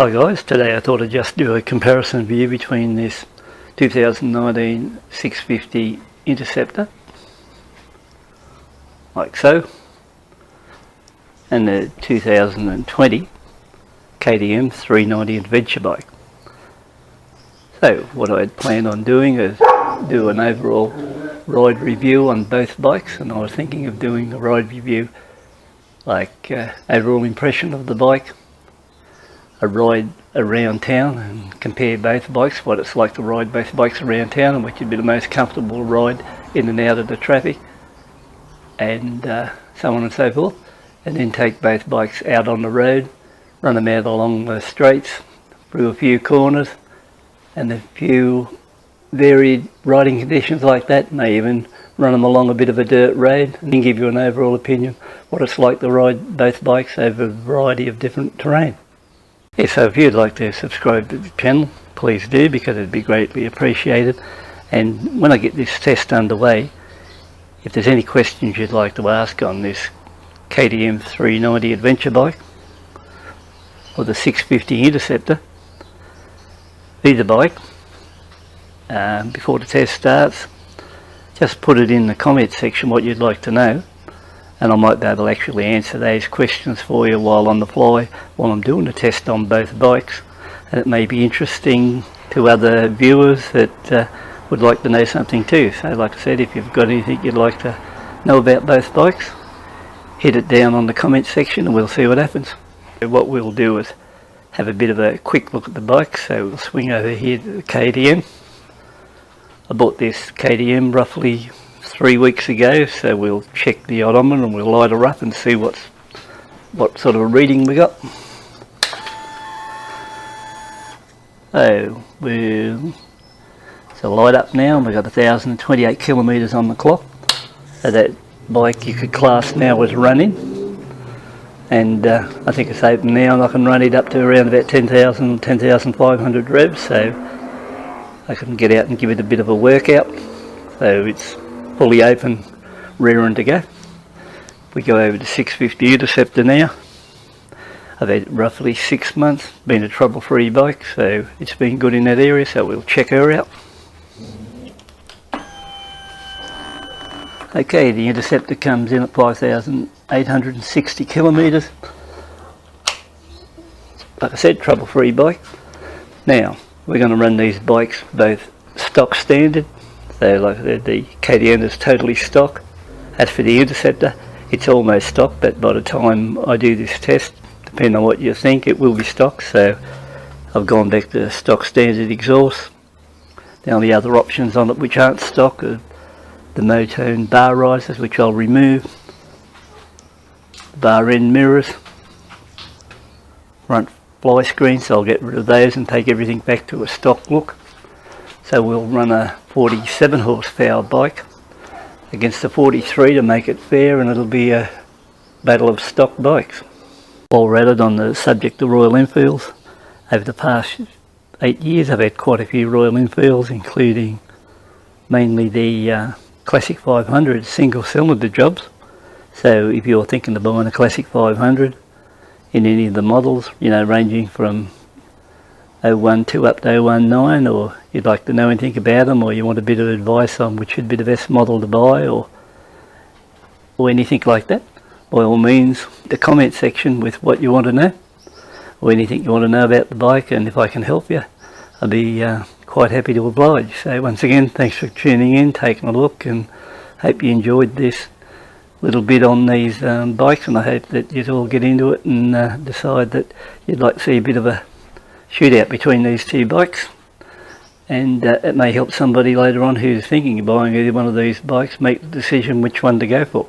Hi guys, today I thought I'd just do a comparison view between this 2019 650 Interceptor, like so, and the 2020 KTM 390 adventure bike. So what I had planned on doing is do an overall ride review on both bikes, and I was thinking of doing a ride review like overall impression of the bike, a ride around town and compare both bikes, what it's like to ride both bikes around town and which would be the most comfortable ride in and out of the traffic, and so on and so forth, and then take both bikes out on the road, run them out along the straights, through a few corners and a few varied riding conditions like that, and they even run them along a bit of a dirt road, and then give you an overall opinion what it's like to ride both bikes over a variety of different terrain. Yeah, so if you'd like to subscribe to the channel, please do, because it'd be greatly appreciated. And when I get this test underway, if there's any questions you'd like to ask on this KTM 390 adventure bike or the 650 Interceptor, either bike, before the test starts, just put it in the comment section what you'd like to know, and I might be able to actually answer those questions for you while on the fly, while I'm doing the test on both bikes. And it may be interesting to other viewers that would like to know something too. So like I said, if you've got anything you'd like to know about both bikes, hit it down on the comment section and we'll see what happens. So what we'll do is have a bit of a quick look at the bike. So we'll swing over here to the KTM. I bought this KTM roughly 3 weeks ago, so we'll check the odometer and we'll light her up and see what sort of a reading we got. So it's a light up now, and we've got 1,028 kilometres on the clock. So that bike you could class now as running, and I think it's open now, and I can run it up to around about 10,500 revs, so I can get out and give it a bit of a workout. So it's fully open, rearing to go. We go over to 650 Interceptor now. I've had it roughly 6 months, been a trouble-free bike, so it's been good in that area, so we'll check her out. Okay, the Interceptor comes in at 5,860 kilometres. Like I said, trouble-free bike. Now, we're going to run these bikes both stock standard. So like I said, the KTM is totally stock. As for the Interceptor, it's almost stock, but by the time I do this test, depending on what you think, it will be stock. So I've gone back to stock standard exhaust. The only other options on it which aren't stock are the Motone bar risers, which I'll remove, bar end mirrors, front fly screen, so I'll get rid of those and take everything back to a stock look. So we'll run a 47 horsepower bike against a 43 to make it fair, and it'll be a battle of stock bikes. While we're at it, on the subject of Royal Enfields, over the past 8 years I've had quite a few Royal Enfields, including mainly the Classic 500 single cylinder jobs. So if you're thinking of buying a Classic 500 in any of the models, you know, ranging from 012 up to 019, or you'd like to know anything about them, or you want a bit of advice on which would be the best model to buy, or anything like that, by all means, the comment section with what you want to know, or anything you want to know about the bike, and if I can help you, I'll be quite happy to oblige. So once again, thanks for tuning in, taking a look, and hope you enjoyed this little bit on these bikes, and I hope that you'd all get into it and decide that you'd like to see a bit of a shootout between these two bikes, and it may help somebody later on who's thinking of buying either one of these bikes make the decision which one to go for.